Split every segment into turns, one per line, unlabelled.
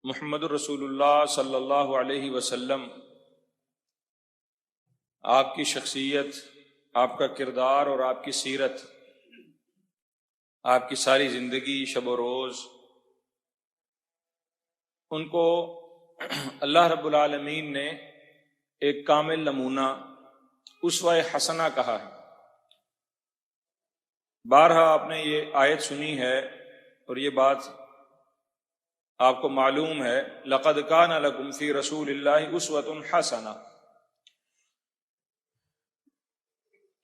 محمد الرسول اللہ صلی اللہ علیہ وسلم، آپ کی شخصیت، آپ کا کردار اور آپ کی سیرت، آپ کی ساری زندگی شب و روز، ان کو اللہ رب العالمین نے ایک کامل نمونہ اسوہ حسنہ کہا ہے۔ بارہا آپ نے یہ آیت سنی ہے اور یہ بات آپ کو معلوم ہے، لَقَدْ كَانَ لَكُمْ فِي رَسُولِ اللَّهِ أُسْوَةٌ حَسَنَةٌ۔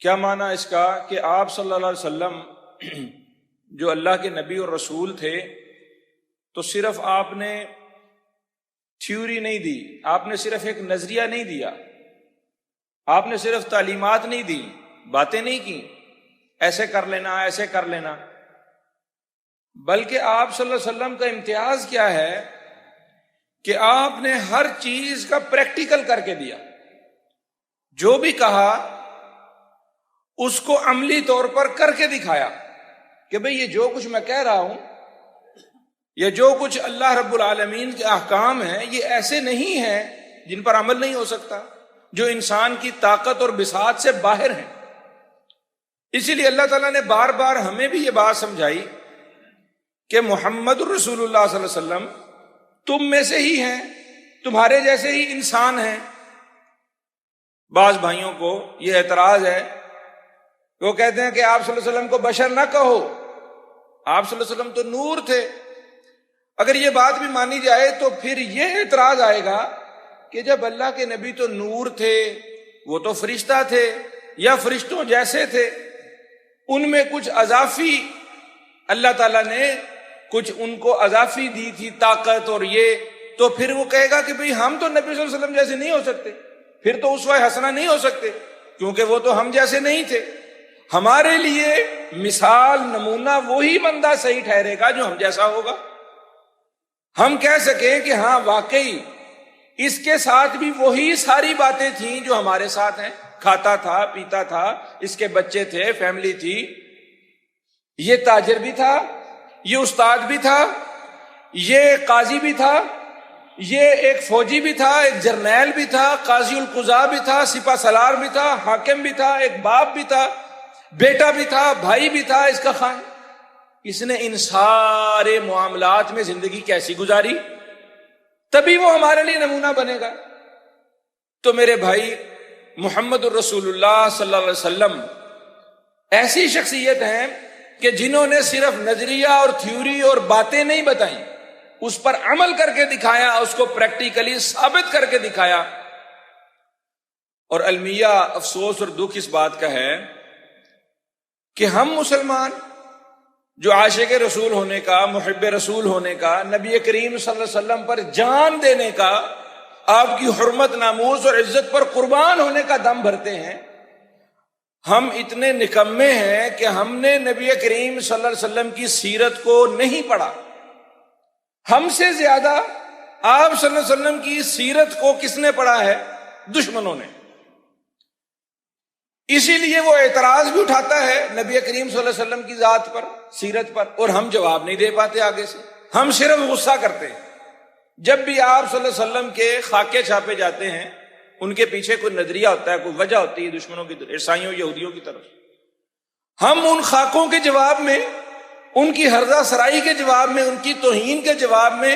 کیا معنی اس کا کہ آپ صلی اللہ علیہ وسلم جو اللہ کے نبی اور رسول تھے تو صرف آپ نے تھیوری نہیں دی، آپ نے صرف ایک نظریہ نہیں دیا، آپ نے صرف تعلیمات نہیں دی، باتیں نہیں کی ایسے کر لینا ایسے کر لینا، بلکہ آپ صلی اللہ علیہ وسلم کا امتیاز کیا ہے کہ آپ نے ہر چیز کا پریکٹیکل کر کے دیا۔ جو بھی کہا اس کو عملی طور پر کر کے دکھایا کہ بھئی یہ جو کچھ میں کہہ رہا ہوں، یہ جو کچھ اللہ رب العالمین کے احکام ہیں، یہ ایسے نہیں ہیں جن پر عمل نہیں ہو سکتا، جو انسان کی طاقت اور بساط سے باہر ہیں۔ اسی لیے اللہ تعالیٰ نے بار بار ہمیں بھی یہ بات سمجھائی کہ محمد رسول اللہ صلی اللہ علیہ وسلم تم میں سے ہی ہیں، تمہارے جیسے ہی انسان ہیں۔ بعض بھائیوں کو یہ اعتراض ہے، وہ کہتے ہیں کہ آپ صلی اللہ علیہ وسلم کو بشر نہ کہو، آپ صلی اللہ علیہ وسلم تو نور تھے۔ اگر یہ بات بھی مانی جائے تو پھر یہ اعتراض آئے گا کہ جب اللہ کے نبی تو نور تھے، وہ تو فرشتہ تھے یا فرشتوں جیسے تھے، ان میں کچھ اضافی اللہ تعالیٰ نے کچھ ان کو اضافی دی تھی طاقت اور یہ، تو پھر وہ کہے گا کہ بھئی ہم تو نبی صلی اللہ علیہ وسلم جیسے نہیں ہو سکتے، پھر تو اسوہ حسنہ نہیں ہو سکتے، کیونکہ وہ تو ہم جیسے نہیں تھے۔ ہمارے لیے مثال نمونہ وہی بندہ صحیح ٹھہرے گا جو ہم جیسا ہوگا، ہم کہہ سکیں کہ ہاں واقعی اس کے ساتھ بھی وہی ساری باتیں تھیں جو ہمارے ساتھ ہیں، کھاتا تھا پیتا تھا، اس کے بچے تھے، فیملی تھی، یہ تاجر بھی تھا، یہ استاد بھی تھا، یہ قاضی بھی تھا، یہ ایک فوجی بھی تھا، ایک جرنیل بھی تھا، قاضی القضاء بھی تھا، سپہ سالار بھی تھا، حاکم بھی تھا، ایک باپ بھی تھا، بیٹا بھی تھا، بھائی بھی تھا، اس کا خان۔ اس نے ان سارے معاملات میں زندگی کیسی گزاری، تبھی وہ ہمارے لیے نمونہ بنے گا۔ تو میرے بھائی، محمد الرسول اللہ صلی اللہ علیہ وسلم ایسی شخصیت ہیں کہ جنہوں نے صرف نظریہ اور تھیوری اور باتیں نہیں بتائیں، اس پر عمل کر کے دکھایا، اس کو پریکٹیکلی ثابت کر کے دکھایا۔ اور المیہ افسوس اور دکھ اس بات کا ہے کہ ہم مسلمان جو عاشق رسول ہونے کا، محب رسول ہونے کا، نبی کریم صلی اللہ علیہ وسلم پر جان دینے کا، آپ کی حرمت، ناموس اور عزت پر قربان ہونے کا دم بھرتے ہیں، ہم اتنے نکمے ہیں کہ ہم نے نبی کریم صلی اللہ علیہ وسلم کی سیرت کو نہیں پڑھا۔ ہم سے زیادہ آپ صلی اللہ علیہ وسلم کی سیرت کو کس نے پڑھا ہے؟ دشمنوں نے۔ اسی لیے وہ اعتراض بھی اٹھاتا ہے نبی کریم صلی اللہ علیہ وسلم کی ذات پر، سیرت پر، اور ہم جواب نہیں دے پاتے آگے سے، ہم صرف غصہ کرتے ہیں۔ جب بھی آپ صلی اللہ علیہ وسلم کے خاکے چھاپے جاتے ہیں، ان کے پیچھے کوئی نظریہ ہوتا ہے، کوئی وجہ ہوتی ہے دشمنوں کی طرف، عیسائیوں یہودیوں کی طرف، ہم ان خاکوں کے جواب میں، ان کی ہرزہ سرائی کے جواب میں، ان کی توہین کے جواب میں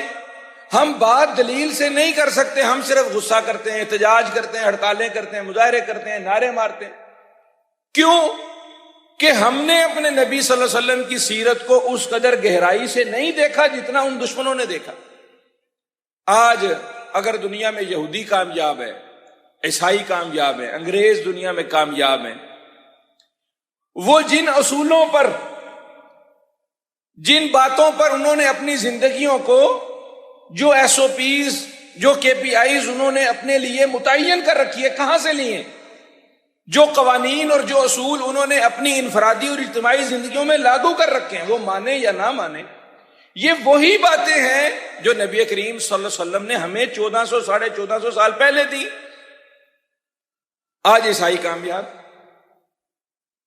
ہم بات دلیل سے نہیں کر سکتے، ہم صرف غصہ کرتے ہیں، احتجاج کرتے ہیں، ہڑتالیں کرتے ہیں، مظاہرے کرتے ہیں، نعرے مارتے ہیں۔ کیوں؟ کہ ہم نے اپنے نبی صلی اللہ علیہ وسلم کی سیرت کو اس قدر گہرائی سے نہیں دیکھا جتنا ان دشمنوں نے دیکھا۔ آج اگر دنیا میں یہودی کامیاب ہے، عیسائی کامیاب ہے، انگریز دنیا میں کامیاب ہیں، وہ جن اصولوں پر، جن باتوں پر انہوں نے اپنی زندگیوں کو، جو ایس او پیز، جو کے پی آئیز انہوں نے اپنے لیے متعین کر رکھی ہے، کہاں سے لیے؟ جو قوانین اور جو اصول انہوں نے اپنی انفرادی اور اجتماعی زندگیوں میں لاگو کر رکھے ہیں، وہ مانے یا نہ مانے، یہ وہی باتیں ہیں جو نبی کریم صلی اللہ علیہ وسلم نے ہمیں 1400 سال پہلے دی۔ آج عیسائی کامیاب،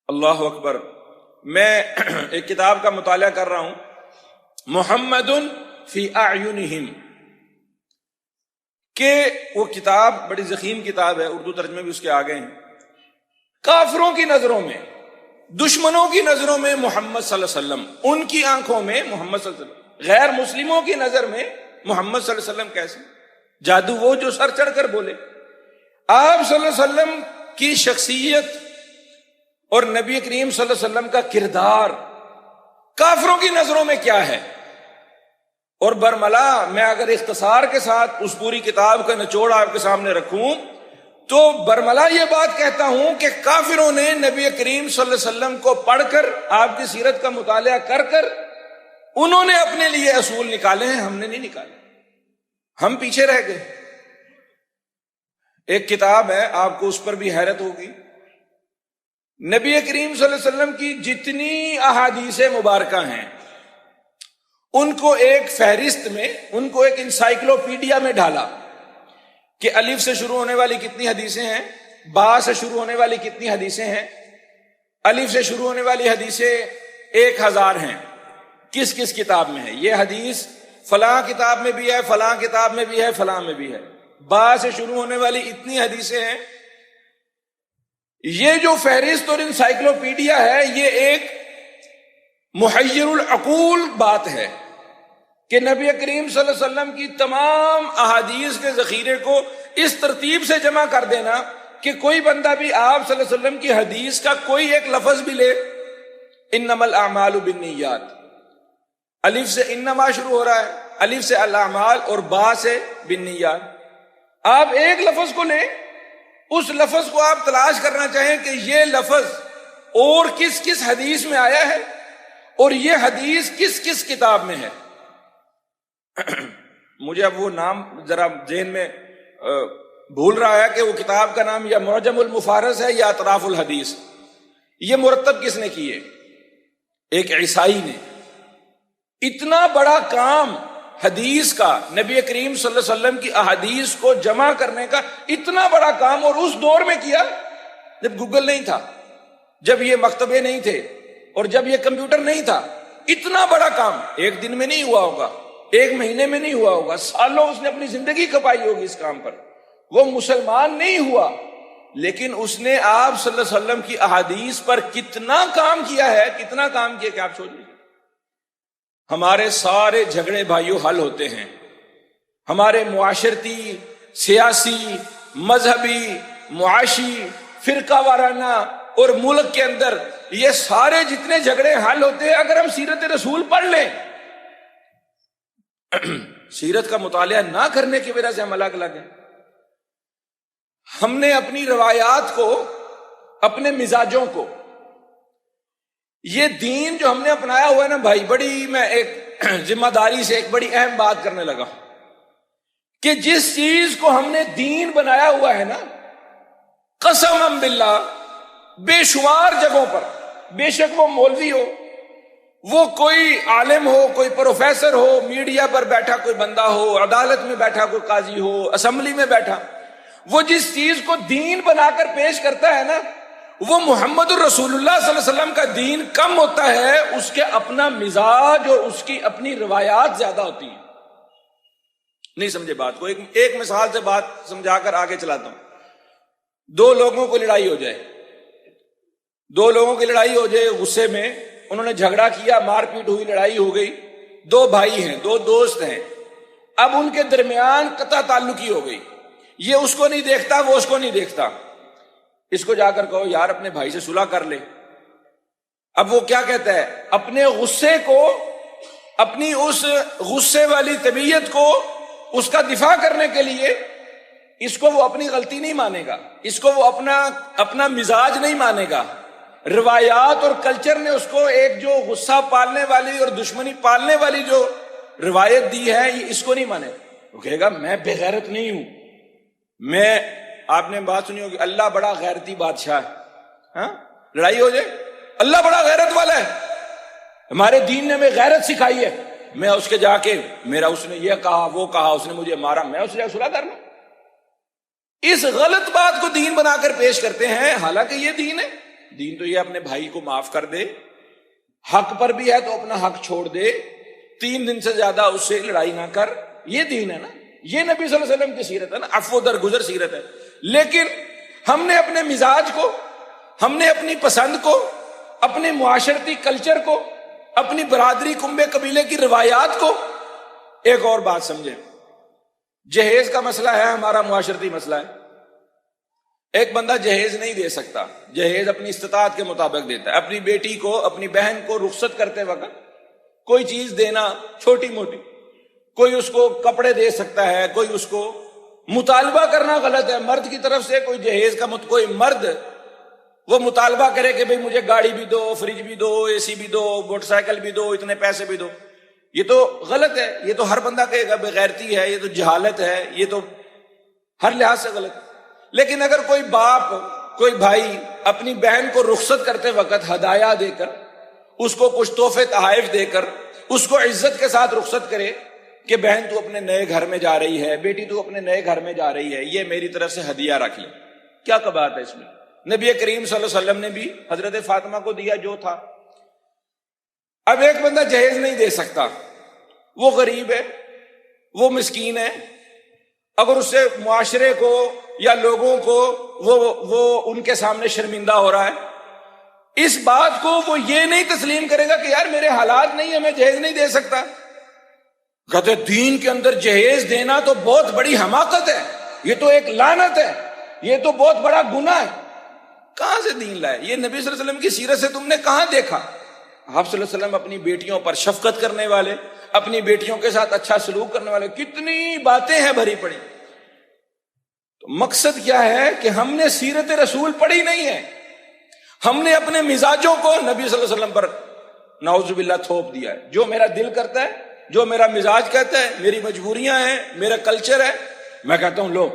اللہ اکبر۔ میں ایک کتاب کا مطالعہ کر رہا ہوں، محمد فی اعینہم، کہ وہ کتاب بڑی ضخیم کتاب ہے، اردو ترجمے بھی اس کے آ گئے ہیں. کافروں کی نظروں میں، دشمنوں کی نظروں میں محمد صلی اللہ علیہ وسلم، ان کی آنکھوں میں محمد صلی اللہ علیہ وسلم، غیر مسلموں کی نظر میں محمد صلی اللہ علیہ وسلم کیسے؟ جادو وہ جو سر چڑھ کر بولے. آپ صلی اللہ علیہ وسلم کی شخصیت اور نبی کریم صلی اللہ علیہ وسلم کا کردار کافروں کی نظروں میں کیا ہے؟ اور برملا میں اگر اختصار کے ساتھ اس پوری کتاب کا نچوڑ آپ کے سامنے رکھوں تو برملا یہ بات کہتا ہوں کہ کافروں نے نبی کریم صلی اللہ علیہ وسلم کو پڑھ کر، آپ کی سیرت کا مطالعہ کر کر انہوں نے اپنے لیے اصول نکالے ہیں، ہم نے نہیں نکالے، ہم پیچھے رہ گئے. ایک کتاب ہے، آپ کو اس پر بھی حیرت ہوگی، نبی کریم صلی اللہ علیہ وسلم کی جتنی احادیث مبارکہ ہیں ان کو ایک فہرست میں، ان کو ایک انسائکلوپیڈیا میں ڈالا کہ الف سے شروع ہونے والی کتنی حدیثیں ہیں، با سے شروع ہونے والی کتنی حدیثیں ہیں، الف سے شروع ہونے والی حدیثیں 1000 ہیں، کس کس کتاب میں ہے یہ حدیث، فلاں کتاب میں بھی ہے، فلاں کتاب میں بھی ہے، فلاں میں بھی ہے. با سے شروع ہونے والی اتنی حدیثیں ہیں. یہ جو فہرست اور انسائکلوپیڈیا ہے یہ ایک محیر العقول بات ہے کہ نبی کریم صلی اللہ علیہ وسلم کی تمام احادیث کے ذخیرے کو اس ترتیب سے جمع کر دینا کہ کوئی بندہ بھی آپ صلی اللہ علیہ وسلم کی حدیث کا کوئی ایک لفظ بھی لے، انما الاعمال بالنیات، الف سے انما شروع ہو رہا ہے، الف سے الاعمال اور با سے بالنیات. آپ ایک لفظ کو لیں، اس لفظ کو آپ تلاش کرنا چاہیں کہ یہ لفظ اور کس کس حدیث میں آیا ہے اور یہ حدیث کس کس کتاب میں ہے. مجھے اب وہ نام ذرا ذہن میں بھول رہا ہے کہ وہ کتاب کا نام یا معجم المفارس ہے یا اطراف الحدیث. یہ مرتب کس نے کیے؟ ایک عیسائی نے. اتنا بڑا کام حدیث کا، نبی کریم صلی اللہ علیہ وسلم کی احادیث کو جمع کرنے کا اتنا بڑا کام، اور اس دور میں کیا جب گوگل نہیں تھا، جب یہ مکتبے نہیں تھے اور جب یہ کمپیوٹر نہیں تھا. اتنا بڑا کام ایک دن میں نہیں ہوا ہوگا، ایک مہینے میں نہیں ہوا ہوگا، سالوں اس نے اپنی زندگی کھپائی ہوگی اس کام پر. وہ مسلمان نہیں ہوا لیکن اس نے آپ صلی اللہ علیہ وسلم کی احادیث پر کتنا کام کیا ہے، کتنا کام کیا کہ آپ سوچ لیجیے. ہمارے سارے جھگڑے بھائیوں حل ہوتے ہیں، ہمارے معاشرتی، سیاسی، مذہبی، معاشی، فرقہ وارانہ اور ملک کے اندر یہ سارے جتنے جھگڑے حل ہوتے ہیں اگر ہم سیرت رسول پڑھ لیں. سیرت کا مطالعہ نہ کرنے کی وجہ سے ہم الگ الگ ہیں. ہم نے اپنی روایات کو، اپنے مزاجوں کو، یہ دین جو ہم نے اپنایا ہوا ہے نا بھائی، بڑی میں ایک ذمہ داری سے ایک بڑی اہم بات کرنے لگا کہ جس چیز کو ہم نے دین بنایا ہوا ہے نا، قسم باللہ بے شمار جگہوں پر، بے شک وہ مولوی ہو، وہ کوئی عالم ہو، کوئی پروفیسر ہو، میڈیا پر بیٹھا کوئی بندہ ہو، عدالت میں بیٹھا کوئی قاضی ہو، اسمبلی میں بیٹھا، وہ جس چیز کو دین بنا کر پیش کرتا ہے نا، وہ محمد الرسول اللہ صلی اللہ علیہ وسلم کا دین کم ہوتا ہے، اس کے اپنا مزاج اور اس کی اپنی روایات زیادہ ہوتی ہیں. نہیں سمجھے بات کو؟ ایک مثال سے بات سمجھا کر آگے چلاتا ہوں. دو لوگوں کو لڑائی ہو جائے، دو لوگوں کی لڑائی ہو جائے، غصے میں انہوں نے جھگڑا کیا، مار پیٹ ہوئی، لڑائی ہو گئی. دو بھائی ہیں، دو دوست ہیں، اب ان کے درمیان قطع تعلقی ہو گئی. یہ اس کو نہیں دیکھتا، وہ اس کو نہیں دیکھتا. اس کو جا کر کہو یار اپنے بھائی سے صلح کر لے. اب وہ کیا کہتا ہے؟ اپنے غصے کو، اپنی اس غصے والی طبیعت کو، اس کا دفاع کرنے کے لیے اس کو وہ اپنی غلطی نہیں مانے گا، اس کو وہ اپنا مزاج نہیں مانے گا. روایات اور کلچر نے اس کو ایک جو غصہ پالنے والی اور دشمنی پالنے والی جو روایت دی ہے، یہ اس کو نہیں مانے. وہ کہے گا میں بے غیرت نہیں ہوں. میں، آپ نے بات سنی ہوگی، اللہ بڑا غیرتی بادشاہ ہے. ہاں، لڑائی ہو جائے، اللہ بڑا غیرت والا ہے، ہمارے دین نے ہمیں غیرت سکھائی ہے. میں اس کے جا کے، میرا اس نے یہ کہا، وہ کہا، اس نے مجھے مارا، میں اس سے صلح کر لوں. اس غلط بات کو دین بنا کر پیش کرتے ہیں، حالانکہ یہ دین ہے. دین تو یہ اپنے بھائی کو معاف کر دے، حق پر بھی ہے تو اپنا حق چھوڑ دے، 3 دن سے زیادہ اس سے لڑائی نہ کر، یہ دین ہے نا. یہ نبی صلی اللہ علیہ وسلم کی سیرت ہے نا، عفو درگزر سیرت ہے. لیکن ہم نے اپنے مزاج کو، ہم نے اپنی پسند کو، اپنے معاشرتی کلچر کو، اپنی برادری کنبے قبیلے کی روایات کو. ایک اور بات سمجھیں، جہیز کا مسئلہ ہے ہمارا معاشرتی مسئلہ ہے. ایک بندہ جہیز نہیں دے سکتا، جہیز اپنی استطاعت کے مطابق دیتا ہے. اپنی بیٹی کو، اپنی بہن کو رخصت کرتے وقت کوئی چیز دینا چھوٹی موٹی، کوئی اس کو کپڑے دے سکتا ہے، کوئی اس کو مطالبہ کرنا غلط ہے. مرد کی طرف سے کوئی جہیز کا کوئی مرد وہ مطالبہ کرے کہ بھئی مجھے گاڑی بھی دو، فریج بھی دو، اے سی بھی دو، موٹر سائیکل بھی دو، اتنے پیسے بھی دو، یہ تو غلط ہے. یہ تو ہر بندہ کہے گا بغیرتی ہے، یہ تو جہالت ہے، یہ تو ہر لحاظ سے غلط ہے. لیکن اگر کوئی باپ، کوئی بھائی اپنی بہن کو رخصت کرتے وقت ہدایہ دے کر، اس کو کچھ تحفے تحائف دے کر، اس کو عزت کے ساتھ رخصت کرے کہ بہن تو اپنے نئے گھر میں جا رہی ہے، بیٹی تو اپنے نئے گھر میں جا رہی ہے، یہ میری طرف سے ہدیہ رکھ لے، کیا کباہت ہے اس میں؟ نبی کریم صلی اللہ علیہ وسلم نے بھی حضرت فاطمہ کو دیا جو تھا. اب ایک بندہ جہیز نہیں دے سکتا، وہ غریب ہے، وہ مسکین ہے، اگر اس سے معاشرے کو یا لوگوں کو وہ ان کے سامنے شرمندہ ہو رہا ہے، اس بات کو وہ یہ نہیں تسلیم کرے گا کہ یار میرے حالات نہیں ہے، میں جہیز نہیں دے سکتا. کہتے دین کے اندر جہیز دینا تو بہت بڑی حماقت ہے، یہ تو ایک لعنت ہے، یہ تو بہت بڑا گناہ ہے. کہاں سے دین لائے؟ یہ نبی صلی اللہ علیہ وسلم کی سیرت سے تم نے کہاں دیکھا؟ آپ صلی اللہ علیہ وسلم اپنی بیٹیوں پر شفقت کرنے والے، اپنی بیٹیوں کے ساتھ اچھا سلوک کرنے والے، کتنی باتیں ہیں بھری پڑی. تو مقصد کیا ہے کہ ہم نے سیرت رسول پڑھی نہیں ہے، ہم نے اپنے مزاجوں کو نبی صلی اللہ علیہ وسلم پر نعوذ باللہ تھوپ دیا ہے. جو میرا دل کرتا ہے، جو میرا مزاج کہتا ہے، میری مجبوریاں ہیں، میرا کلچر ہے، میں کہتا ہوں لو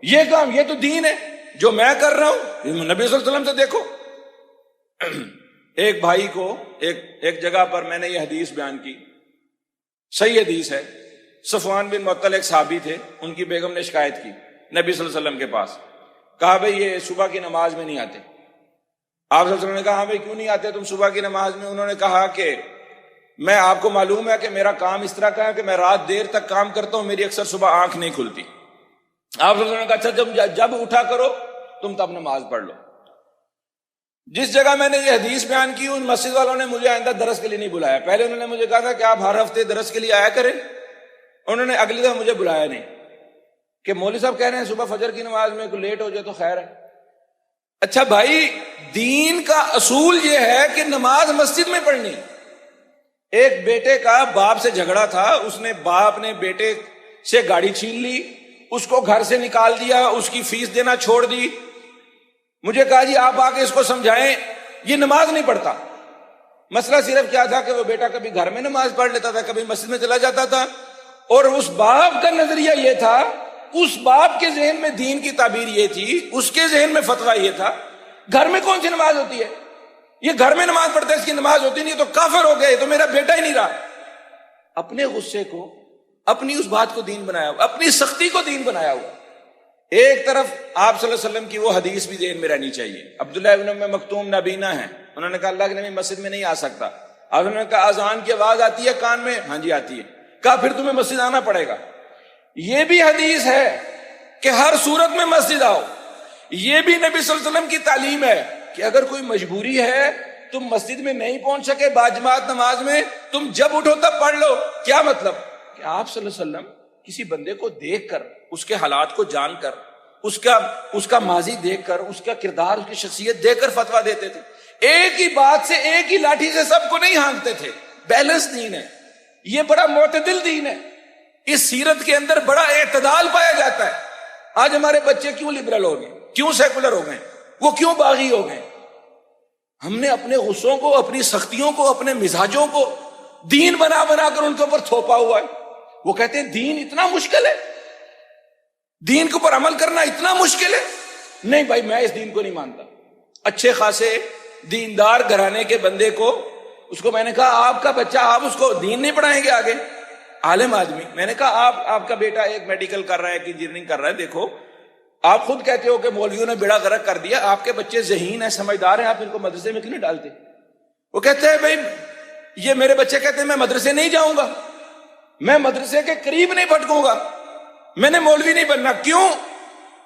یہ کام، یہ تو دین ہے، جو میں کر رہا ہوں نبی صلی اللہ علیہ وسلم سے دیکھو. ایک بھائی کو ایک جگہ پر میں نے یہ حدیث بیان کی، صحیح حدیث ہے. صفوان بن معطل ایک صحابی تھے، ان کی بیگم نے شکایت کی نبی صلی اللہ علیہ وسلم کے پاس، کہا بھئی یہ صبح کی نماز میں نہیں آتے. آپ صلی اللہ علیہ وسلم نے کہا ہاں بھئی کیوں نہیں آتے تم صبح کی نماز میں؟ انہوں نے کہا کہ میں، آپ کو معلوم ہے کہ میرا کام اس طرح کا ہے کہ میں رات دیر تک کام کرتا ہوں، میری اکثر صبح آنکھ نہیں کھلتی. آپ صلی اللہ علیہ وسلم نے کہا اچھا جب اٹھا کرو تم تب نماز پڑھ لو. جس جگہ میں نے یہ حدیث بیان کی ان مسجد والوں نے مجھے آئندہ درس کے لیے نہیں بلایا. پہلے انہوں نے مجھے کہا تھا کہ آپ ہر ہفتے درس کے لیے آیا کریں، انہوں نے اگلی دفعہ مجھے بلایا نہیں کہ مولوی صاحب کہہ رہے ہیں صبح فجر کی نماز میں کوئی لیٹ ہو جائے تو خیر ہے. اچھا بھائی، دین کا اصول یہ ہے کہ نماز مسجد میں پڑھنی. ایک بیٹے کا باپ سے جھگڑا تھا، اس نے باپ نے بیٹے سے گاڑی چھین لی، اس کو گھر سے نکال دیا، اس کی فیس دینا چھوڑ دی. مجھے کہا جی آپ آ کے اس کو سمجھائیں، یہ نماز نہیں پڑھتا. مسئلہ صرف کیا تھا کہ وہ بیٹا کبھی گھر میں نماز پڑھ لیتا تھا، کبھی مسجد میں چلا جاتا تھا، اور اس باپ کا نظریہ یہ تھا، اس باپ کے ذہن میں دین کی تعبیر یہ تھی، اس کے ذہن میں فتویٰ یہ تھا، گھر میں کون سی نماز ہوتی ہے؟ یہ گھر میں نماز پڑھتا ہے، اس کی نماز ہوتی نہیں، تو کافر ہو گیا، یہ تو میرا بیٹا ہی نہیں رہا. اپنے غصے کو، اپنی اس بات کو دین بنایا ہوا، اپنی سختی کو دین بنایا ہوا. ایک طرف آپ صلی اللہ علیہ وسلم کی وہ حدیث بھی ذہن میں رہنی چاہیے. عبداللہ ابن ام مکتوم نابینا ہیں، انہوں نے کہا اللہ کے نبی مسجد میں نہیں آ سکتا. آپ نے کہا اذان کی آواز آتی ہے کان میں؟ ہاں جی آتی ہے. کہا پھر تمہیں مسجد آنا پڑے گا. یہ بھی حدیث ہے کہ ہر صورت میں مسجد آؤ. یہ بھی نبی صلی اللہ علیہ وسلم کی تعلیم ہے کہ اگر کوئی مجبوری ہے، تم مسجد میں نہیں پہنچ سکے باجماعت نماز میں، تم جب اٹھو تب پڑھ لو. کیا مطلب؟ کہ آپ صلی اللہ علیہ وسلم کسی بندے کو دیکھ کر، اس کے حالات کو جان کر، اس کا ماضی دیکھ کر، اس کا کردار، اس کی شخصیت دیکھ کر فتویٰ دیتے تھے. ایک ہی بات سے، ایک ہی لاٹھی سے سب کو نہیں ہانکتے تھے. بیلنس دین ہے یہ، بڑا معتدل دین ہے. اس سیرت کے اندر بڑا اعتدال پایا جاتا ہے. آج ہمارے بچے کیوں لبرل ہو گئے، کیوں سیکولر ہو گئے، وہ کیوں باغی ہو گئے؟ ہم نے اپنے غصوں کو، اپنی سختیوں کو، اپنے مزاجوں کو دین بنا بنا کر ان کے اوپر تھوپا ہوا ہے. وہ کہتے ہیں دین اتنا مشکل ہے، دین کے اوپر عمل کرنا اتنا مشکل ہے. نہیں بھائی، میں اس دین کو نہیں مانتا. اچھے خاصے دیندار گھرانے کے بندے کو، اس کو میں نے کہا آپ کا بچہ، آپ اس کو دین نہیں پڑھائیں گے آگے؟ عالم آدمی. میں نے کہا آپ کا بیٹا ایک میڈیکل کر رہا ہے، ایک انجینئرنگ کر رہا ہے، دیکھو آپ خود کہتے ہو کہ مولویوں نے بیڑا غرق کر دیا، آپ کے بچے ذہین ہیں، سمجھدار ہیں، آپ ان کو مدرسے میں کیوں نہیں ڈالتے؟ وہ کہتے ہیں بھائی، یہ میرے بچے کہتے ہیں میں مدرسے نہیں جاؤں گا، میں مدرسے کے قریب نہیں پھٹکوں گا، میں نے مولوی نہیں بننا. کیوں؟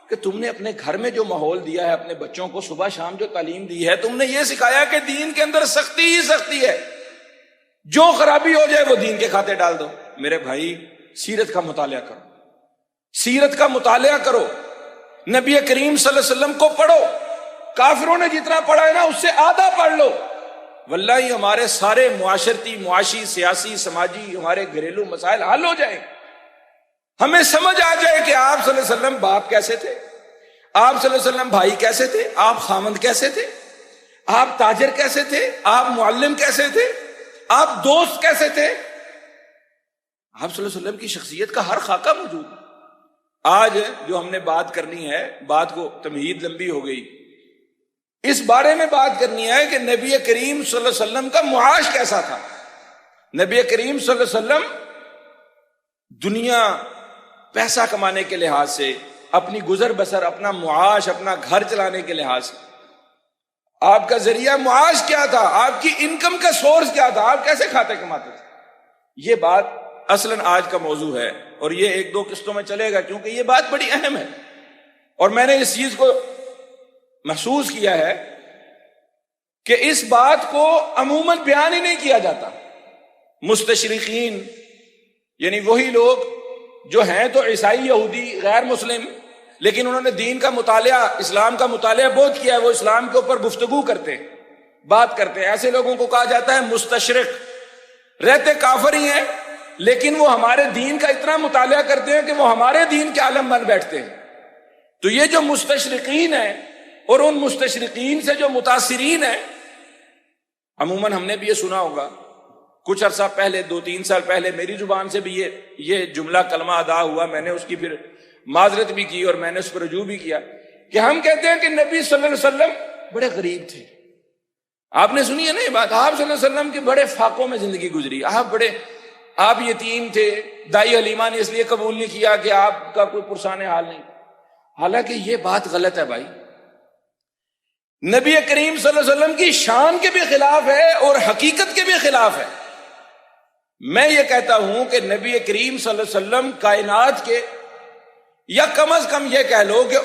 کہ تم نے اپنے گھر میں جو ماحول دیا ہے، اپنے بچوں کو صبح شام جو تعلیم دی ہے، تم نے یہ سکھایا کہ دین کے اندر سختی ہی سختی ہے، جو خرابی ہو جائے وہ دین کے کھاتے ڈال دو. میرے بھائی، سیرت کا مطالعہ کرو، سیرت کا مطالعہ کرو، نبی کریم صلی اللہ علیہ وسلم کو پڑھو. کافروں نے جتنا پڑھا ہے نا، اس سے آدھا پڑھ لو. واللہ ہمارے سارے معاشرتی، معاشی، سیاسی، سماجی، ہمارے گھریلو مسائل حل ہو جائیں. ہمیں سمجھ آ جائے کہ آپ صلی اللہ علیہ وسلم باپ کیسے تھے، آپ صلی اللہ علیہ وسلم بھائی کیسے تھے، آپ خامند کیسے تھے، آپ تاجر کیسے تھے، آپ معلم کیسے تھے، آپ دوست کیسے تھے. آپ صلی اللہ علیہ وسلم کی شخصیت کا ہر خاکہ موجود ہے. آج جو ہم نے بات کرنی ہے، بات کو تمہید لمبی ہو گئی، اس بارے میں بات کرنی ہے کہ نبی کریم صلی اللہ علیہ وسلم کا معاش کیسا تھا. نبی کریم صلی اللہ علیہ وسلم دنیا پیسہ کمانے کے لحاظ سے، اپنی گزر بسر، اپنا معاش، اپنا گھر چلانے کے لحاظ سے، آپ کا ذریعہ معاش کیا تھا، آپ کی انکم کا سورس کیا تھا، آپ کیسے کھاتے کماتے تھے. یہ بات اصلاً آج کا موضوع ہے، اور یہ ایک دو قسطوں میں چلے گا، کیونکہ یہ بات بڑی اہم ہے. اور میں نے اس چیز کو محسوس کیا ہے کہ اس بات کو عموماً بیان ہی نہیں کیا جاتا. مستشرقین، یعنی وہی لوگ جو ہیں تو عیسائی، یہودی، غیر مسلم، لیکن انہوں نے دین کا مطالعہ، اسلام کا مطالعہ بہت کیا ہے، وہ اسلام کے اوپر گفتگو کرتے ہیں، بات کرتے ہیں. ایسے لوگوں کو کہا جاتا ہے مستشرق. رہتے کافر ہی ہیں، لیکن وہ ہمارے دین کا اتنا مطالعہ کرتے ہیں کہ وہ ہمارے دین کے عالم بن بیٹھتے ہیں. تو یہ جو مستشرقین ہیں اور ان مستشرقین سے جو متاثرین ہیں، عموماً ہم نے بھی یہ سنا ہوگا، کچھ عرصہ پہلے، 2-3 سال پہلے میری زبان سے بھی یہ جملہ کلمہ ادا ہوا. میں نے اس کی پھر معذرت بھی کی اور میں نے اس پر رجوع بھی کیا کہ ہم کہتے ہیں کہ نبی صلی اللہ علیہ وسلم بڑے غریب تھے. آپ نے سنی ہے نا یہ بات؟ آپ صلی اللہ علیہ وسلم کے بڑے فاقوں میں زندگی گزری، آپ یتیم تھے، دائی حلیمہ نے اس لیے قبول نہیں کیا کہ آپ کا کوئی پرسان حال نہیں. حالانکہ یہ بات غلط ہے بھائی. نبی کریم صلی اللہ علیہ وسلم کی شان کے بھی خلاف ہے اور حقیقت کے بھی خلاف ہے. میں یہ کہتا ہوں کہ نبی کریم صلی اللہ علیہ وسلم کائنات کے، یا کم از کم یہ کہہ لو کہ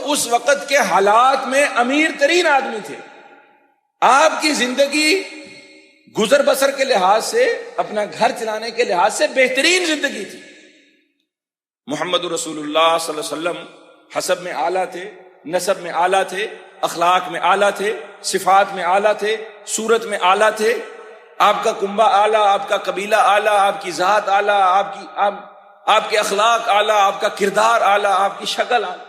اس وقت کے حالات میں امیر ترین آدمی تھے. آپ کی زندگی گزر بسر کے لحاظ سے، اپنا گھر چلانے کے لحاظ سے بہترین زندگی تھی. محمد رسول اللہ صلی اللہ علیہ وسلم حسب میں اعلیٰ تھے، نسب میں اعلیٰ تھے، اخلاق میں اعلیٰ تھے، صفات میں اعلیٰ تھے، صورت میں اعلیٰ تھے. آپ کا کنبہ اعلیٰ، آپ کا قبیلہ اعلیٰ، آپ کی ذات اعلیٰ، آپ کے اخلاق اعلیٰ، آپ کا کردار اعلیٰ، آپ کی شکل اعلیٰ.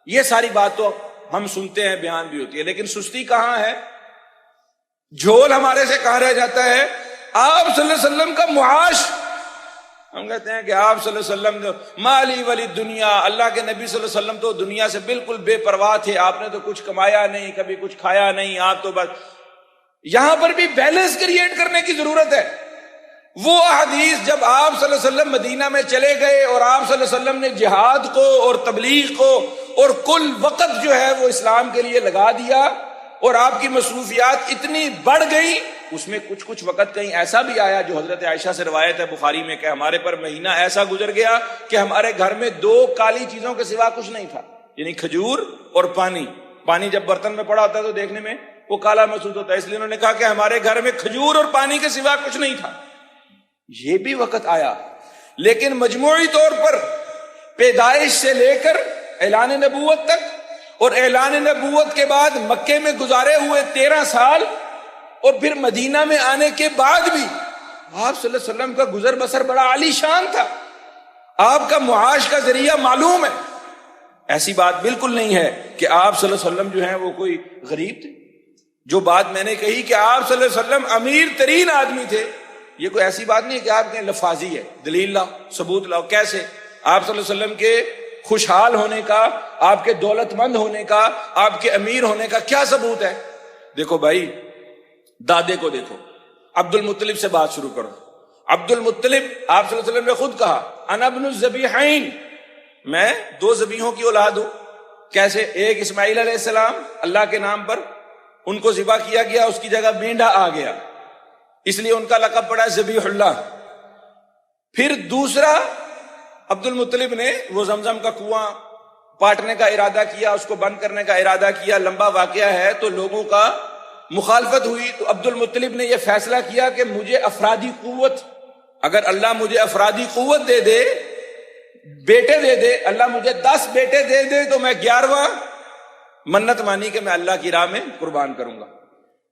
یہ ساری بات تو ہم سنتے ہیں، بیان بھی ہوتی ہے، لیکن سستی کہاں ہے؟ جھول ہمارے سے کہاں رہ جاتا ہے؟ آپ صلی اللہ علیہ وسلم کا معاش. ہم کہتے ہیں کہ آپ صلی اللہ علیہ وسلم مالی ولی دنیا، اللہ کے نبی صلی اللہ علیہ وسلم تو دنیا سے بالکل بے پرواہ تھے، آپ نے تو کچھ کمایا نہیں، کبھی کچھ کھایا نہیں، آپ تو بس. یہاں پر بھی بیلنس کریٹ کرنے کی ضرورت ہے. وہ حدیث جب آپ صلی اللہ علیہ وسلم مدینہ میں چلے گئے اور آپ صلی اللہ علیہ وسلم نے جہاد کو اور تبلیغ کو اور کل وقت جو ہے وہ اسلام کے لیے لگا دیا، اور آپ کی مصروفیات اتنی بڑھ گئی، اس میں کچھ وقت کہیں ایسا بھی آیا جو حضرت عائشہ سے روایت ہے بخاری میں کہ ہمارے پر مہینہ ایسا گزر گیا کہ ہمارے گھر میں 2 کالی چیزوں کے سوا کچھ نہیں تھا، یعنی کھجور اور پانی. پانی جب برتن میں پڑا ہوتا ہے تو دیکھنے میں وہ کالا محسوس ہوتا ہے، اس لیے انہوں نے کہا کہ ہمارے گھر میں کھجور اور پانی کے سوا کچھ نہیں تھا. یہ بھی وقت آیا، لیکن مجموعی طور پر پیدائش سے لے کر اعلان نبوت تک، اور اعلان نبوت کے بعد مکے میں گزارے ہوئے 13 سال، اور پھر مدینہ میں آنے کے بعد بھی آپ صلی اللہ علیہ وسلم کا گزر بسر بڑا عالی شان تھا. آپ کا معاش کا ذریعہ معلوم ہے. ایسی بات بالکل نہیں ہے کہ آپ صلی اللہ علیہ وسلم جو ہیں وہ کوئی غریب تھے. جو بات میں نے کہی کہ آپ صلی اللہ علیہ وسلم امیر ترین آدمی تھے، یہ کوئی ایسی بات نہیں ہے کہ آپ کے لفاظی ہے. دلیل لاؤ، ثبوت لاؤ. کیسے؟ آپ صلی اللہ علیہ وسلم کے خوشحال ہونے کا، آپ کے دولت مند ہونے کا، آپ کے امیر ہونے کا کیا ثبوت ہے؟ دیکھو بھائی، دادے کو دیکھو. عبد المطلب سے بات شروع کرو. عبد المطلب، آپ صلی اللہ علیہ وسلم نے خود کہا انا ابن الذبیحین، میں 2 ذبیحوں کی اولاد ہوں. کیسے؟ ایک اسماعیل علیہ السلام، اللہ کے نام پر ان کو ذبح کیا گیا، اس کی جگہ مینڈا آ گیا، اس لیے ان کا لقب پڑا ذبیح اللہ. پھر دوسرا عبد المطلب نے وہ زمزم کا کنواں پاٹنے کا ارادہ کیا، اس کو بند کرنے کا ارادہ کیا، لمبا واقعہ ہے، تو لوگوں کا مخالفت ہوئی، تو عبد المطلب نے یہ فیصلہ کیا کہ مجھے افرادی قوت، اگر اللہ مجھے افرادی قوت دے دے، بیٹے دے دے، اللہ مجھے 10 بیٹے دے دے، تو میں 11واں منت مانی کہ میں اللہ کی راہ میں قربان کروں گا۔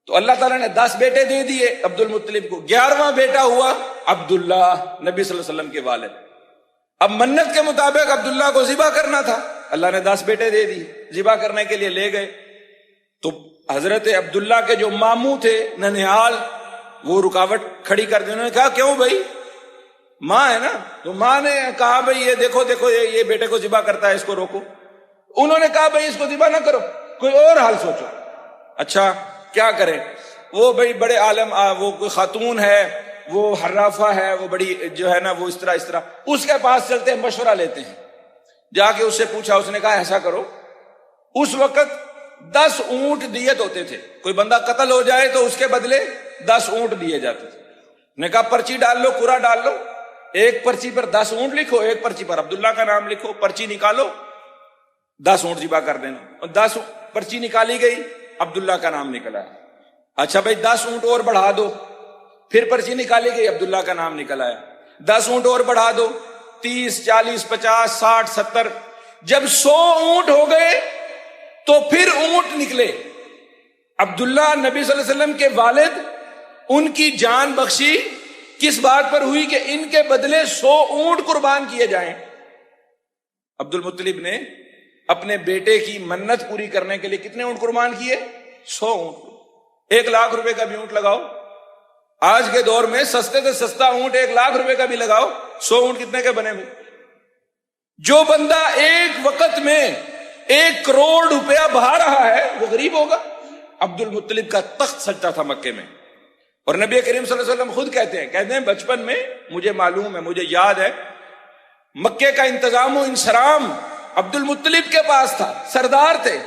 تو اللہ تعالیٰ نے 10 بیٹے دے دیے عبد المطلب کو، 11واں بیٹا ہوا عبداللہ، نبی صلی اللہ علیہ وسلم کے والد۔ اب منت کے مطابق عبداللہ کو ذبح کرنا تھا، اللہ نے 10 بیٹے دے دی، ذبح کرنے کے لیے لے گئے، تو حضرت عبداللہ کے جو ماموں تھے ننہال، وہ رکاوٹ کھڑی کر دی، انہوں نے کہا کیوں بھائی، ماں ہے نا، تو ماں نے کہا بھائی یہ دیکھو دیکھو یہ بیٹے کو ذبح کرتا ہے، اس کو روکو۔ انہوں نے کہا بھائی اس کو ذبح نہ کرو، کوئی اور حل سوچو۔ اچھا کیا کریں؟ وہ بھائی بڑے عالم، وہ کوئی خاتون ہے، وہ حرافہ ہے، وہ بڑی جو ہے نا وہ اس طرح اس کے پاس چلتے ہیں، مشورہ لیتے ہیں، جا کے اس سے پوچھا، اس نے کہا ایسا کرو، اس وقت 10 اونٹ دیت ہوتے تھے، کوئی بندہ قتل ہو جائے تو اس کے بدلے 10 اونٹ دیے جاتے تھے۔ نے کہا پرچی ڈال لو، قرعہ ڈال لو، ایک پرچی پر 10 اونٹ لکھو، ایک پرچی پر عبداللہ کا نام لکھو، پرچی نکالو، 10 اونٹ ذبح کر دینا، اور 10 پرچی نکالی گئی، عبداللہ کا نام نکلا۔ اچھا بھائی 10 اونٹ اور بڑھا دو، پھر پرچی نکالی گئی، عبداللہ کا نام نکل آیا، 10 اونٹ اور بڑھا دو، 30 40 50 60 70، جب 100 اونٹ ہو گئے تو پھر اونٹ نکلے۔ عبداللہ نبی صلی اللہ علیہ وسلم کے والد، ان کی جان بخشی کس بات پر ہوئی کہ ان کے بدلے 100 اونٹ قربان کیے جائیں۔ عبد المطلب نے اپنے بیٹے کی منت پوری کرنے کے لیے کتنے اونٹ قربان کیے؟ 100 اونٹ۔ 1 لاکھ روپے کا بھی اونٹ لگاؤ، آج کے دور میں سستے سے سستا اونٹ 1 لاکھ روپے کا بھی لگاؤ، 100 اونٹ کتنے کے بنے ہوئے؟ جو بندہ ایک وقت میں 1 کروڑ روپیہ بہا رہا ہے وہ غریب ہوگا؟ عبد المطلب کا تخت سجتا تھا مکے میں، اور نبی کریم صلی اللہ علیہ وسلم خود کہتے ہیں بچپن میں مجھے معلوم ہے، مجھے یاد ہے، مکے کا انتظام و انصرام عبد المطلب کے پاس تھا، سردار تھے،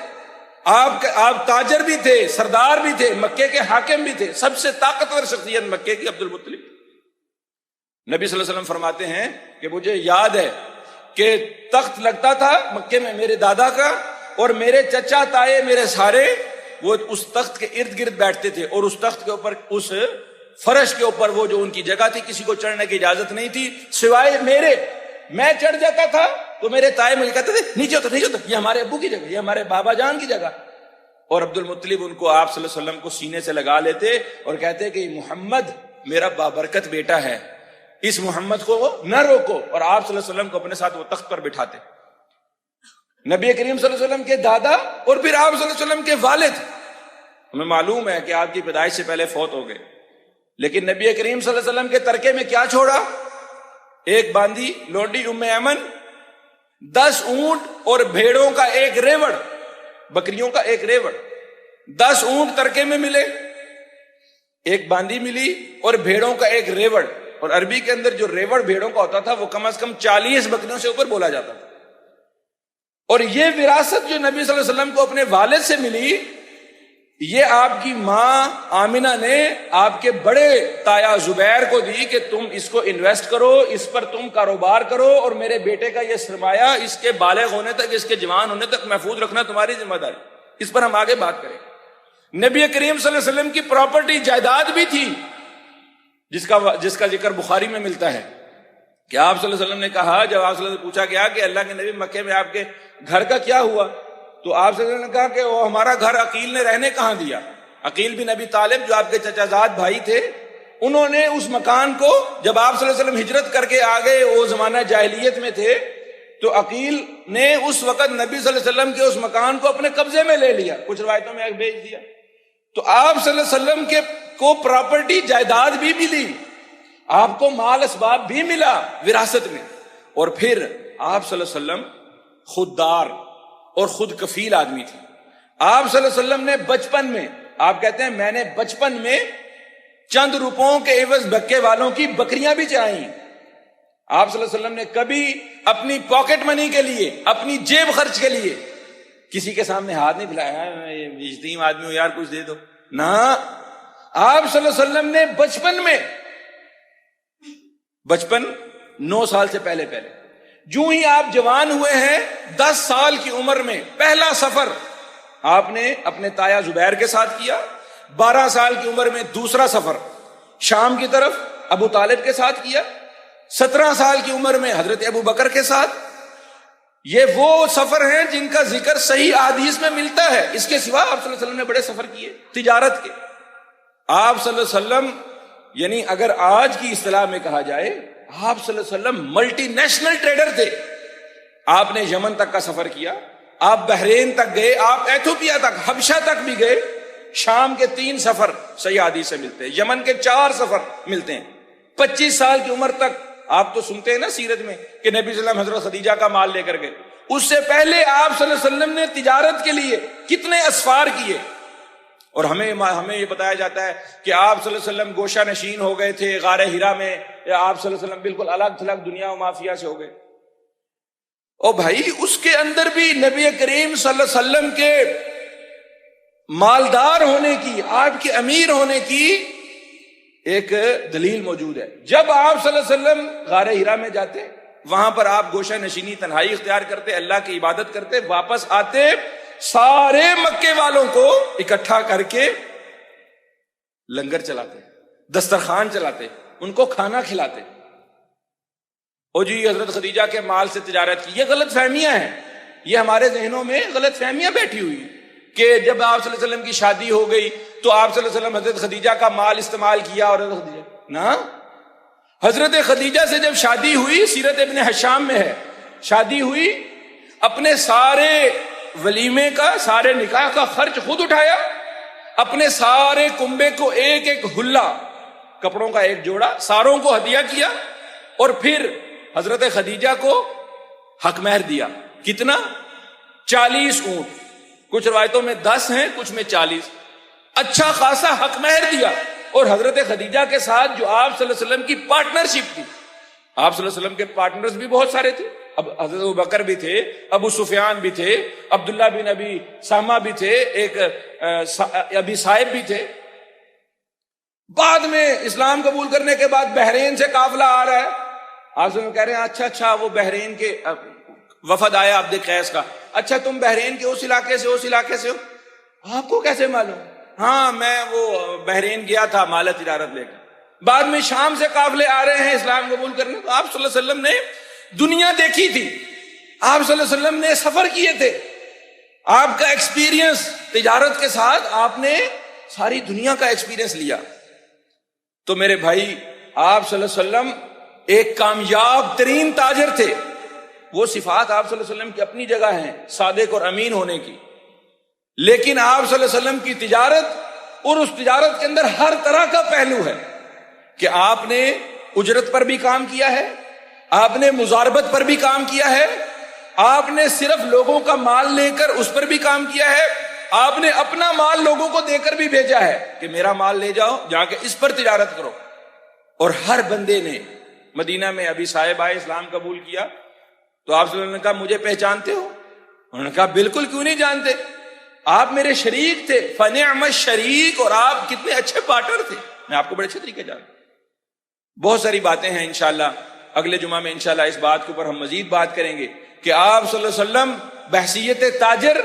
آپ تاجر بھی تھے، سردار بھی تھے، مکے کے حاکم بھی تھے، سب سے طاقتور شخصیت مکے کی عبد المطلب۔ نبی صلی اللہ علیہ وسلم فرماتے ہیں کہ مجھے یاد ہے کہ تخت لگتا تھا مکے میں میرے دادا کا، اور میرے چچا تائے میرے سارے وہ اس تخت کے ارد گرد بیٹھتے تھے، اور اس تخت کے اوپر، اس فرش کے اوپر وہ جو ان کی جگہ تھی، کسی کو چڑھنے کی اجازت نہیں تھی سوائے میرے۔ میں چڑھ جاتا تھا تو میرے تائے مجھے کہتے تھے نیچے ہوتا یہ ہمارے ابو کی جگہ، یہ ہمارے بابا جان کی جگہ، اور عبد المطلب ان کو آپ صلی اللہ علیہ وسلم کو سینے سے لگا لیتے اور کہتے کہ محمد میرا بابرکت بیٹا ہے، اس محمد کو نہ روکو، اور آپ صلی اللہ علیہ وسلم کو اپنے ساتھ وہ تخت پر بٹھاتے۔ نبی کریم صلی اللہ علیہ وسلم کے دادا اور پھر آپ صلی اللہ علیہ وسلم کے والد، ہمیں معلوم ہے کہ آپ کی پیدائش سے پہلے فوت ہو گئے، لیکن نبی کریم صلی اللہ علیہ وسلم کے ترکے میں کیا چھوڑا؟ ایک باندی لونڈی ام ایمن، 10 اونٹ اور بھیڑوں کا 1 ریوڑ، بکریوں کا 1 ریوڑ، 10 اونٹ ترکے میں ملے، 1 باندی ملی اور بھیڑوں کا 1 ریوڑ، اور عربی کے اندر جو ریوڑ بھیڑوں کا ہوتا تھا وہ کم از کم 40 بکریوں سے اوپر بولا جاتا تھا۔ اور یہ وراثت جو نبی صلی اللہ علیہ وسلم کو اپنے والد سے ملی، یہ آپ کی ماں آمنہ نے آپ کے بڑے تایا زبیر کو دی کہ تم اس کو انویسٹ کرو، اس پر تم کاروبار کرو، اور میرے بیٹے کا یہ سرمایہ اس کے بالغ ہونے تک، اس کے جوان ہونے تک محفوظ رکھنا تمہاری ذمہ داری، اس پر ہم آگے بات کریں۔ نبی کریم صلی اللہ علیہ وسلم کی پراپرٹی جائیداد بھی تھی، جس کا ذکر بخاری میں ملتا ہے کہ آپ صلی اللہ علیہ وسلم نے کہا، جب آپ صلی اللہ علیہ وسلم سے پوچھا گیا کہ اللہ کے نبی مکے میں آپ کے گھر کا کیا ہوا، تو آپ صلی اللہ علیہ وسلم نے کہا کہ وہ ہمارا گھر عقیل نے رہنے کہاں دیا۔ عقیل بن ابی طالب جو آپ کے چچا زاد بھائی تھے، انہوں نے اس مکان کو، جب آپ صلی اللہ علیہ وسلم ہجرت کر کے آگے، وہ زمانہ جاہلیت میں تھے، تو عقیل نے اس وقت نبی صلی اللہ علیہ وسلم کے اس مکان کو اپنے قبضے میں لے لیا، کچھ روایتوں میں بھیج دیا۔ تو آپ صلی اللہ علیہ وسلم کو پراپرٹی جائیداد بھی ملی، آپ کو مال اسباب بھی ملا وراثت میں، اور پھر آپ صلی اللہ علیہ وسلم خوددار اور خود کفیل آدمی تھے۔ آپ صلی اللہ علیہ وسلم نے بچپن میں، آپ کہتے ہیں میں نے بچپن میں چند روپوں کے عوض بکے والوں کی بکریاں بھی چرائیں۔ آپ صلی اللہ علیہ وسلم نے کبھی اپنی پاکٹ منی کے لیے، اپنی جیب خرچ کے لیے کسی کے سامنے ہاتھ نہیں پھیلایا، یتیم آدمی ہو یار کچھ دے دو، نہ۔ آپ صلی اللہ علیہ وسلم نے بچپن 9 سال سے پہلے جو ہی آپ جوان ہوئے ہیں 10 سال کی عمر میں پہلا سفر آپ نے اپنے تایا زبیر کے ساتھ کیا، 12 سال کی عمر میں دوسرا سفر شام کی طرف ابو طالب کے ساتھ کیا، 17 سال کی عمر میں حضرت ابو بکر کے ساتھ۔ یہ وہ سفر ہیں جن کا ذکر صحیح احادیث میں ملتا ہے۔ اس کے سوا آپ صلی اللہ علیہ وسلم نے بڑے سفر کیے تجارت کے۔ آپ صلی اللہ علیہ وسلم یعنی اگر آج کی اصطلاح میں کہا جائے، آپ صلی اللہ علیہ وسلم ملٹی نیشنل ٹریڈر تھے۔ آپ نے یمن تک کا سفر کیا، آپ بحرین تک گئے، آپ ایتھوپیا تک، حبشہ تک بھی گئے۔ شام کے 3 سفر صحیح حدیث سے ملتے ہیں، یمن کے 4 سفر ملتے ہیں۔ 25 سال کی عمر تک آپ تو سنتے ہیں نا سیرت میں کہ نبی صلی اللہ علیہ وسلم حضرت خدیجہ کا مال لے کر گئے۔ اس سے پہلے آپ صلی اللہ علیہ وسلم نے تجارت کے لیے کتنے اسفار کیے، اور ہمیں یہ بتایا جاتا ہے کہ آپ صلی اللہ علیہ وسلم گوشہ نشین ہو گئے تھے غار ہرا میں، یا آپ صلی اللہ علیہ وسلم بالکل الگ تھلگ دنیا و مافیا سے ہو گئے۔ اور بھائی اس کے اندر بھی نبی کریم صلی اللہ علیہ وسلم کے مالدار ہونے کی، آپ کے امیر ہونے کی ایک دلیل موجود ہے۔ جب آپ صلی اللہ علیہ وسلم غار ہرا میں جاتے، وہاں پر آپ گوشہ نشینی تنہائی اختیار کرتے، اللہ کی عبادت کرتے، واپس آتے سارے مکے والوں کو اکٹھا کر کے لنگر چلاتے، دسترخوان چلاتے، ان کو کھانا کھلاتے۔ اور جی حضرت خدیجہ کے مال سے تجارت کی، یہ غلط فہمیاں ہیں، یہ ہمارے ذہنوں میں غلط فہمیاں بیٹھی ہوئی ہیں کہ جب آپ صلی اللہ علیہ وسلم کی شادی ہو گئی تو آپ صلی اللہ علیہ وسلم حضرت خدیجہ کا مال استعمال کیا، اور حضرت خدیجہ نا، حضرت خدیجہ سے جب شادی ہوئی، سیرت ابن حشام میں ہے، شادی ہوئی، اپنے سارے ولیمے کا، سارے نکاح کا خرچ خود اٹھایا، اپنے سارے کنبے کو ایک ایک حلہ کپڑوں کا ایک جوڑا ساروں کو ہدیہ کیا، اور پھر حضرت خدیجہ کو حق مہر دیا۔ کتنا؟ 40 اونٹ، کچھ روایتوں میں 10 ہیں، کچھ میں 40، اچھا خاصا حق مہر دیا۔ اور حضرت خدیجہ کے ساتھ جو آپ صلی اللہ علیہ وسلم کی پارٹنرشپ تھی، آپ صلی اللہ علیہ وسلم کے پارٹنرز بھی بہت سارے تھے، اب حضرت ابو بکر بھی تھے، ابو سفیان بھی تھے، عبداللہ بن ابی سامہ بھی تھے، ایک ابی صاحب بھی تھے۔ بعد میں اسلام قبول کرنے کے بعد بحرین سے قافلہ آ رہا ہے، آپ سے کہہ رہے ہیں اچھا وہ بحرین کے وفد آیا عبد قیس کا، اچھا تم بحرین کے اس علاقے سے ہو، آپ کو کیسے معلوم؟ ہاں میں وہ بحرین گیا تھا مال تجارت لے کر۔ بعد میں شام سے قافلے آ رہے ہیں اسلام قبول کرنے، تو آپ صلی اللہ علیہ وسلم نے دنیا دیکھی تھی، آپ صلی اللہ علیہ وسلم نے سفر کیے تھے، آپ کا ایکسپیرینس تجارت کے ساتھ آپ نے ساری دنیا کا ایکسپیرینس لیا۔ تو میرے بھائی آپ صلی اللہ علیہ وسلم ایک کامیاب ترین تاجر تھے۔ وہ صفات آپ صلی اللہ علیہ وسلم کی اپنی جگہ ہیں، صادق اور امین ہونے کی، لیکن آپ صلی اللہ علیہ وسلم کی تجارت، اور اس تجارت کے اندر ہر طرح کا پہلو ہے کہ آپ نے اجرت پر بھی کام کیا ہے، آپ نے مزاربت پر بھی کام کیا ہے، آپ نے صرف لوگوں کا مال لے کر اس پر بھی کام کیا ہے، آپ نے اپنا مال لوگوں کو دے کر بھی بھیجا ہے کہ میرا مال لے جاؤ، جا کے اس پر تجارت کرو۔ اور ہر بندے نے، مدینہ میں ابھی صاحب آئے اسلام قبول کیا تو آپ صلی اللہ علیہ وسلم نے کہا مجھے پہچانتے ہو؟ انہوں نے کہا بالکل، کیوں نہیں جانتے، آپ میرے شریک تھے، فنعم الشریک، اور آپ کتنے اچھے پارٹنر تھے، میں آپ کو بڑے اچھے طریقے جانتا ہوں۔ بہت ساری باتیں ہیں، انشاءاللہ اگلے جمعہ میں انشاءاللہ اس بات کے اوپر ہم مزید بات کریں گے کہ آپ صلی اللہ علیہ وسلم بحیثیت تاجر،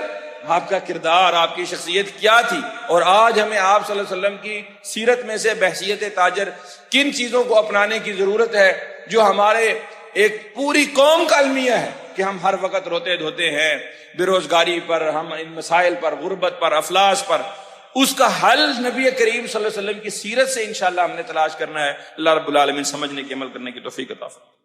آپ کا کردار، آپ کی شخصیت کیا تھی، اور آج ہمیں آپ صلی اللہ علیہ وسلم کی سیرت میں سے بحیثیت تاجر کن چیزوں کو اپنانے کی ضرورت ہے جو ہمارے ایک پوری قوم کا المیہ ہے کہ ہم ہر وقت روتے دھوتے ہیں بے روزگاری پر، ہم ان مسائل پر، غربت پر، افلاس پر۔ اس کا حل نبی کریم صلی اللہ علیہ وسلم کی سیرت سے انشاءاللہ ہم نے تلاش کرنا ہے۔ اللہ رب العالمین سمجھنے کی، عمل کرنے کی توفیق عطا فرمائے۔